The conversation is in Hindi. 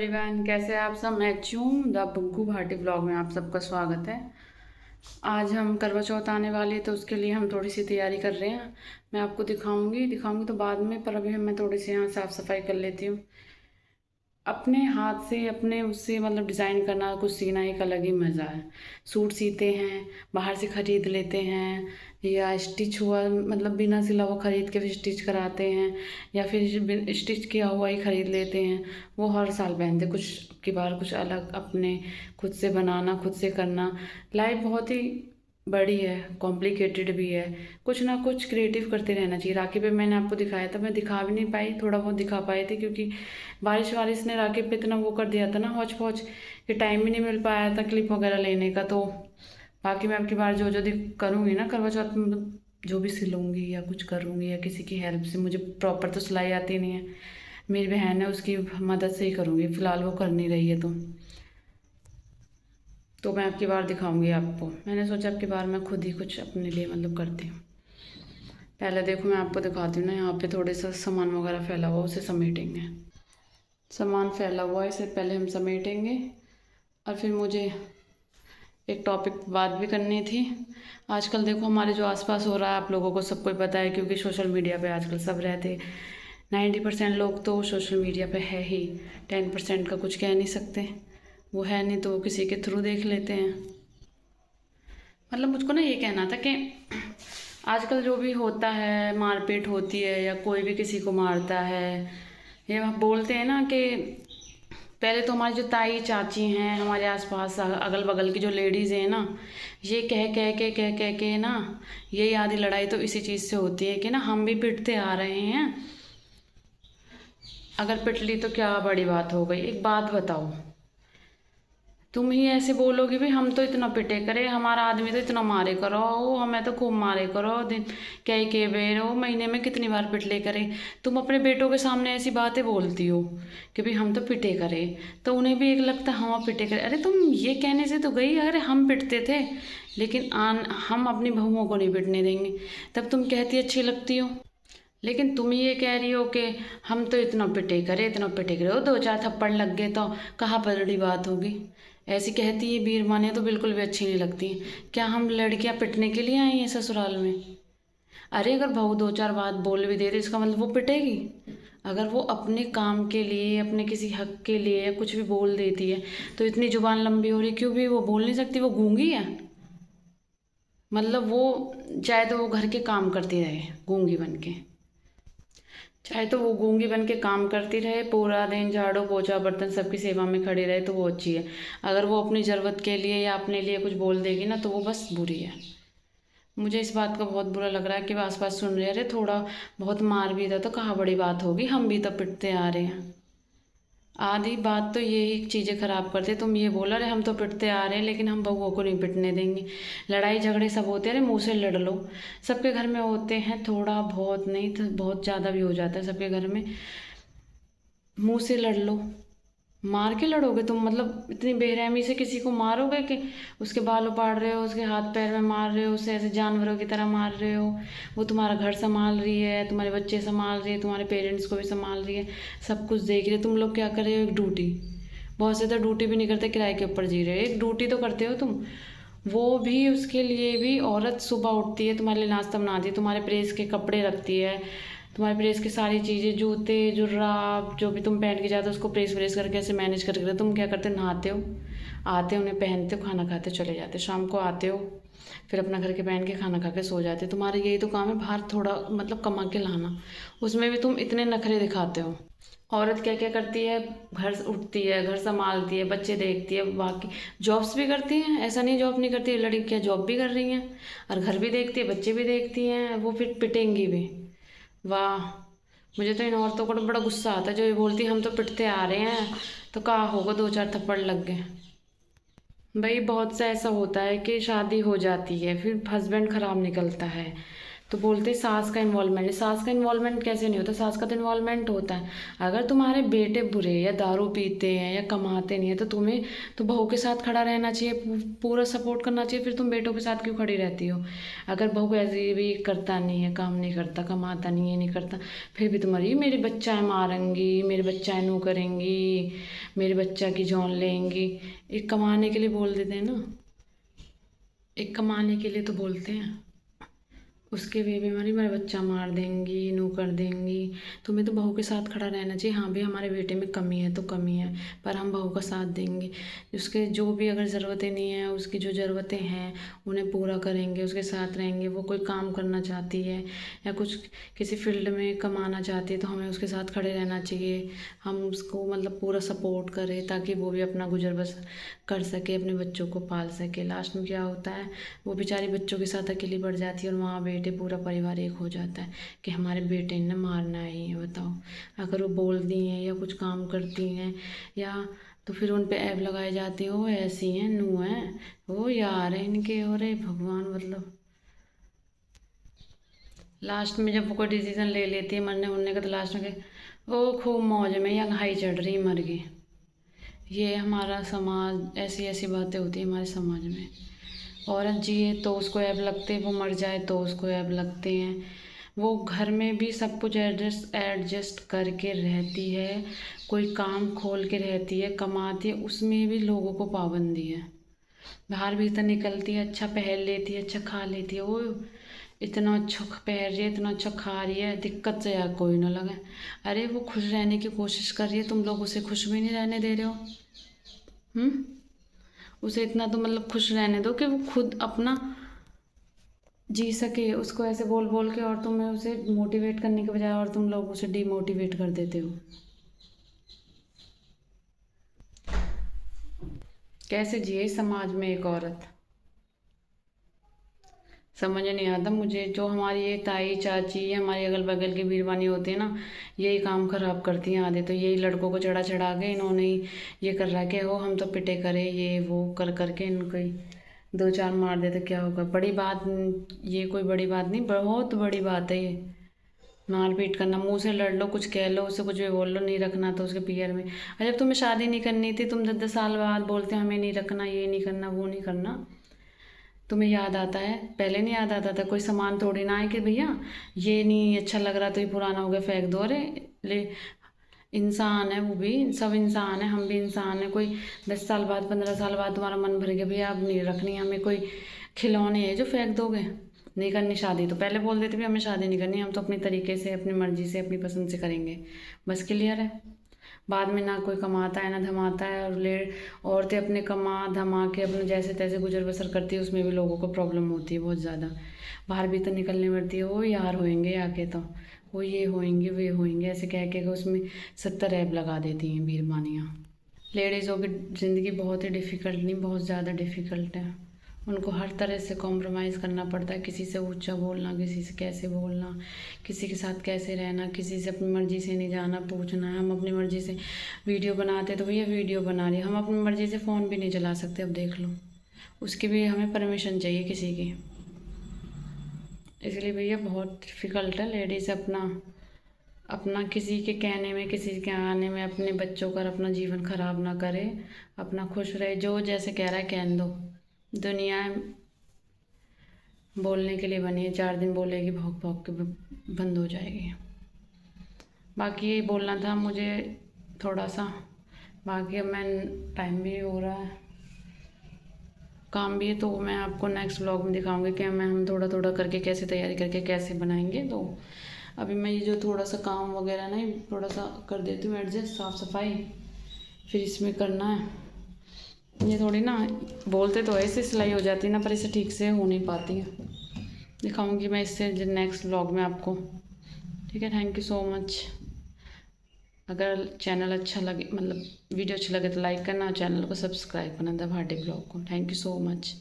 एवरीवन, कैसे हैं आप सब। मैं हूँ द बुग्गू भाटी ब्लॉग में आप सबका स्वागत है। आज हम करवा चौथ आने वाली है तो उसके लिए हम थोड़ी सी तैयारी कर रहे हैं। मैं आपको दिखाऊंगी तो बाद में, पर अभी मैं थोड़ी सी यहाँ साफ़ सफाई कर लेती हूँ। अपने हाथ से अपने उससे मतलब डिज़ाइन करना, कुछ सीना एक अलग ही मज़ा है। सूट सीते हैं, बाहर से ख़रीद लेते हैं, या स्टिच हुआ मतलब बिना सिला हुआ ख़रीद के फिर स्टिच कराते हैं, या फिर स्टिच किया हुआ ही ख़रीद लेते हैं। वो हर साल पहनते, कुछ की बार कुछ अलग अपने खुद से बनाना, खुद से करना। लाइफ बहुत ही बड़ी है, कॉम्प्लिकेटेड भी है। कुछ ना कुछ क्रिएटिव करते रहना चाहिए। राखी पे मैंने आपको दिखाया था, मैं दिखा भी नहीं पाई, थोड़ा बहुत दिखा पाए थे क्योंकि बारिश वारिश ने राखी पे इतना वो कर दिया था ना, हौच पौच, कि टाइम भी नहीं मिल पाया था क्लिप वगैरह लेने का। तो बाकी मैं आपकी बार जो जो करूँगी ना करवा चौथ में, मतलब जो भी सिलूँगी या कुछ करूँगी या किसी की हेल्प से, मुझे प्रॉपर तो सिलाई आती नहीं है, मेरी बहन है उसकी मदद से ही करूँगी। फ़िलहाल वो कर नहीं रही है तो मैं आपकी बार दिखाऊंगी आपको। मैंने सोचा आपकी बार मैं खुद ही कुछ अपने लिए मतलब करती हूँ। पहले देखो मैं आपको दिखाती हूँ ना, यहाँ पे थोड़े सा सामान वगैरह फैला हुआ, उसे समेटेंगे। सामान फैला हुआ है, इसे पहले हम समेटेंगे। और फिर मुझे एक टॉपिक पे बात भी करनी थी। आजकल देखो हमारे जो आसपास हो रहा है, आप लोगों को सबको ही पता है क्योंकि सोशल मीडिया पे आजकल सब रहते। 90% लोग तो सोशल मीडिया पे है ही, 10% का कुछ कह नहीं सकते। वो है नहीं तो वो किसी के थ्रू देख लेते हैं। मतलब मुझको ना ये कहना था कि आजकल जो भी होता है, मारपीट होती है या कोई भी किसी को मारता है, ये बोलते हैं ना कि पहले तो हमारी जो ताई चाची हैं, हमारे आसपास अगल बगल की जो लेडीज़ हैं ना, ये कह के ना, ये आधी लड़ाई तो इसी चीज़ से होती है कि ना हम भी पिटते आ रहे हैं। अगर पिट ली तो क्या बड़ी बात हो गई। एक बात बताओ, तुम ही ऐसे बोलोगे भी हम तो इतना पिटे करे, हमारा आदमी तो इतना मारे करो, हमें तो खूब मारे करो, दिन कई के बेर हो, महीने में कितनी बार पिटले करे। तुम अपने बेटों के सामने ऐसी बातें बोलती हो कि भाई हम तो पिटे करे, तो उन्हें भी एक लगता हम पिटे करे। अरे तुम ये कहने से तो गई, अरे हम पिटते थे लेकिन हम अपनी बहुओं को नहीं पिटने देंगे, तब तुम कहती अच्छी लगती हो। लेकिन तुम ये कह रही हो कि हम तो इतना पिटे करे, इतना पिटे करे, वो 2-4 थप्पड़ लग गए तो कहाँ बड़ी बात होगी। ऐसी कहती है वीर माने तो बिल्कुल भी अच्छी नहीं लगती। क्या हम लड़कियां पिटने के लिए आई हैं ससुराल में? अरे अगर बहू 2-4 बात बोल भी दे तो इसका मतलब वो पिटेगी? अगर वो अपने काम के लिए, अपने किसी हक के लिए या कुछ भी बोल देती है तो इतनी जुबान लंबी हो रही क्यों? भी वो बोल नहीं सकती? वो गूंगी है? मतलब वो चाहे तो वो घर के काम करती रहे गूंगी बन के, चाहे तो वो गूंगी बन के काम करती रहे, पूरा दिन झाड़ू पोछा बर्तन सबकी सेवा में खड़ी रहे, तो वो अच्छी है। अगर वो अपनी ज़रूरत के लिए या अपने लिए कुछ बोल देगी ना, तो वो बस बुरी है। मुझे इस बात का बहुत बुरा लग रहा है कि आस पास सुन रहे, अरे थोड़ा बहुत मार भी था तो कहाँ बड़ी बात होगी, हम भी तो पिटते आ रहे हैं। आधी बात तो यही चीज़ें ख़राब करते। तुम ये बोला रहे हम तो पिटते आ रहे हैं लेकिन हम बहुओं को नहीं पिटने देंगे। लड़ाई झगड़े सब होते हैं, अरे मुँह से लड़ लो। सबके घर में होते हैं, थोड़ा बहुत नहीं तो बहुत ज़्यादा भी हो जाता है सबके घर में। मुँह से लड़ लो। मार के लड़ोगे तुम? मतलब इतनी बेरहमी से किसी को मारोगे कि उसके बाल उपाड़ रहे हो, उसके हाथ पैर में मार रहे हो, उसे ऐसे जानवरों की तरह मार रहे हो। वो तुम्हारा घर संभाल रही है, तुम्हारे बच्चे संभाल रही है, तुम्हारे पेरेंट्स को भी संभाल रही है, सब कुछ देख रही है। तुम लोग क्या कर रहे हो? एक ड्यूटी। बहुत से तो ड्यूटी भी नहीं करते, किराए के ऊपर जी रहे हो। एक ड्यूटी तो करते हो तुम। वो भी, उसके लिए भी औरत सुबह उठती है, तुम्हारे लिए नाश्ता बनाती है, तुम्हारे प्रेस के कपड़े रखती है, तुम्हारे प्रेस की सारी चीज़ें, जूते जुर्राब जो भी तुम पहन के जाते हो उसको प्रेस व्रेस करके ऐसे मैनेज करके। तुम क्या करते हो? नहाते हो, आते हो, उन्हें पहनते हो, खाना खाते चले जाते हो, शाम को आते हो, फिर अपना घर के पहन के खाना खा के सो जाते हो। तुम्हारा यही तो काम है, बाहर थोड़ा मतलब कमा के लाना। उसमें भी तुम इतने नखरे दिखाते हो। औरत क्या क्या करती है? घर उठती है, घर संभालती है, बच्चे देखती है, बाकी जॉब्स भी करती हैं। ऐसा नहीं जॉब नहीं करती, लड़कियां जॉब भी कर रही हैं और घर भी देखती है, बच्चे भी देखती हैं। वो फिर पिटेंगी भी? वाह! मुझे तो इन औरतों को तो बड़ा गुस्सा आता है जो ये बोलती है हम तो पिटते आ रहे हैं, तो कहा होगा 2-4 थप्पड़ लग गए। भाई बहुत सा ऐसा होता है कि शादी हो जाती है, फिर हस्बैंड ख़राब निकलता है, तो बोलते सास का इन्वॉल्वमेंट है। सास का इन्वॉल्वमेंट कैसे नहीं होता? सास का तो इन्वॉल्वमेंट होता है। अगर तुम्हारे बेटे बुरे या दारू पीते हैं या कमाते नहीं है तो तुम्हें तो बहू के साथ खड़ा रहना चाहिए, पूरा सपोर्ट करना चाहिए। फिर तुम बेटों के साथ क्यों खड़ी रहती हो? अगर बहू ऐसे भी करता नहीं है, काम नहीं करता, कमाता नहीं है, नहीं करता, फिर भी तुम्हारी मेरे बच्चा है मारेंगी, मेरे बच्चा है नू करेंगी, मेरे बच्चा की जान लेंगी। एक कमाने के लिए बोल देते हैं ना, एक कमाने के लिए तो बोलते हैं, उसके वे में हमारी मेरा बच्चा मार देंगी, नू कर देंगी। तुम्हें तो बहू के साथ खड़ा रहना चाहिए। हाँ भी हमारे बेटे में कमी है तो कमी है, पर हम बहू का साथ देंगे। उसके जो भी अगर ज़रूरतें नहीं हैं, उसकी जो ज़रूरतें हैं उन्हें पूरा करेंगे, उसके साथ रहेंगे। वो कोई काम करना चाहती है या कुछ किसी फील्ड में कमाना चाहती है तो हमें उसके साथ खड़े रहना चाहिए। हम उसको मतलब पूरा सपोर्ट करें ताकि वो भी अपना गुजर बसर कर सके, अपने बच्चों को पाल सके। लास्ट में क्या होता है, वो बेचारी बच्चों के साथ अकेली बढ़ जाती है और वहाँ बेटे पूरा परिवार एक हो जाता है कि हमारे बेटे ने मारना ही है। बताओ, अगर वो बोलती हैं या कुछ काम करती हैं या तो फिर उन पे ऐब लगाए जाते हैं, वो ऐसी हैं, नू हैं, वो यार है इनके, और भगवान। मतलब लास्ट में जब वो कोई डिसीजन ले लेती है मरने उरने का तो लास्ट में वो खूब मौज में या घाई चढ़ रही मर गई। ये हमारा समाज, ऐसी ऐसी बातें होती हैं हमारे समाज में। औरत जिए तो उसको ऐब लगते, वो मर जाए तो उसको ऐब लगते हैं। वो घर में भी सब कुछ एडजस्ट करके रहती है, कोई काम खोल के रहती है, कमाती है, उसमें भी लोगों को पाबंदी है। बाहर भीतर निकलती है, अच्छा पहन लेती है, अच्छा खा लेती है, वो इतना अच्छा पहन रही है, इतना अच्छा खा रही है, दिक्कत से यार कोई ना लगे। अरे वो खुश रहने की कोशिश कर रही है, तुम लोग उसे खुश भी नहीं रहने दे रहे हो। उसे इतना तो मतलब खुश रहने दो कि वो खुद अपना जी सके। उसको ऐसे बोल बोल के और तुम्हें उसे मोटिवेट करने के बजाय और तुम लोग उसे डीमोटिवेट कर देते हो। कैसे जिए समाज में एक औरत, समझ नहीं आता मुझे। जो हमारी ये ताई चाची हमारी अगल बगल की बीरबानी होती है ना, यही काम खराब करती हैं आधे तो। यही लड़कों को चढ़ा चढ़ा के इन्होंने ही ये कर रहा है कि हो हम तो पिटे करे, ये वो कर करके इनको ही दो चार मार दे तो क्या होगा। बड़ी बात, ये कोई बड़ी बात नहीं, बहुत बड़ी बात है ये। मार पीट करना, मुंह से लड़ लो, कुछ कह लो, उससे कुछ भी बोल लो, नहीं रखना तो उसके पियर में। और जब तुम्हें शादी नहीं करनी थी, तुम 10-10 साल बाद बोलते हमें नहीं रखना, ये नहीं करना, वो नहीं करना। तुम्हें याद आता है? पहले नहीं याद आता था? कोई सामान थोड़ी ना है कि भैया ये नहीं अच्छा लग रहा तो ये पुराना हो गया फेंक दो। अरे ले, इंसान है वो भी, सब इंसान है, हम भी इंसान है। कोई 10 साल बाद 15 साल बाद तुम्हारा मन भर गया भैया अब नहीं रखनी हमें, कोई खिलौने है जो फेंक दोगे? नहीं करनी शादी तो पहले बोल देते भी हमें शादी नहीं करनी, हम तो अपनी तरीके से, अपनी मर्जी से, अपनी पसंद से करेंगे, बस क्लियर है। बाद में ना कोई कमाता है ना धमाता है, और औरतें अपने कमा धमा के अपने जैसे तैसे गुजर बसर करती है, उसमें भी लोगों को प्रॉब्लम होती है बहुत ज़्यादा। बाहर भी तो निकलने पड़ती है, वो यार होएंगे आके तो, वो ये होएंगे वे होएंगे ऐसे कह के उसमें 70 ऐब लगा देती हैं बीरबानियाँ। लेडीज़ों की ज़िंदगी बहुत ही डिफ़िकल्ट, नहीं बहुत ज़्यादा डिफ़िकल्ट है। उनको हर तरह से कॉम्प्रोमाइज़ करना पड़ता है, किसी से ऊंचा बोलना, किसी से कैसे बोलना, किसी के साथ कैसे रहना, किसी से अपनी मर्ज़ी से नहीं जाना पूछना है। हम अपनी मर्ज़ी से वीडियो बनाते तो भैया वीडियो बना रही, हम अपनी मर्ज़ी से फ़ोन भी नहीं चला सकते, अब देख लो, उसकी भी हमें परमिशन चाहिए किसी की। इसलिए भैया बहुत डिफ़िकल्ट है लेडीज़ अपना अपना किसी के कहने में, किसी के आने में अपने बच्चों का अपना जीवन ख़राब ना करे, अपना खुश रहे। जो जैसे कह रहा है कह दो, दुनिया बोलने के लिए बनी है, 4 दिन बोलेगी भौंक भौंक के बंद हो जाएगी। बाकी यही बोलना था मुझे थोड़ा सा। बाकी अब मैं, टाइम भी हो रहा है, काम भी है, तो मैं आपको नेक्स्ट व्लॉग में दिखाऊंगी कि हम थोड़ा थोड़ा करके कैसे तैयारी करके कैसे बनाएंगे। तो अभी मैं ये जो थोड़ा सा काम वगैरह ना थोड़ा सा कर देती हूँ एडजस्ट, साफ़ सफाई फिर इसमें करना है। ये थोड़ी ना बोलते तो ऐसे सिलाई हो जाती है ना, पर इसे ठीक से हो नहीं पाती है। दिखाऊंगी मैं इससे नेक्स्ट व्लॉग में आपको। ठीक है, थैंक यू सो मच। अगर चैनल अच्छा लगे, मतलब वीडियो अच्छी लगे तो लाइक करना, और चैनल को सब्सक्राइब करना द भाटी ब्लॉग को। Thank you so much.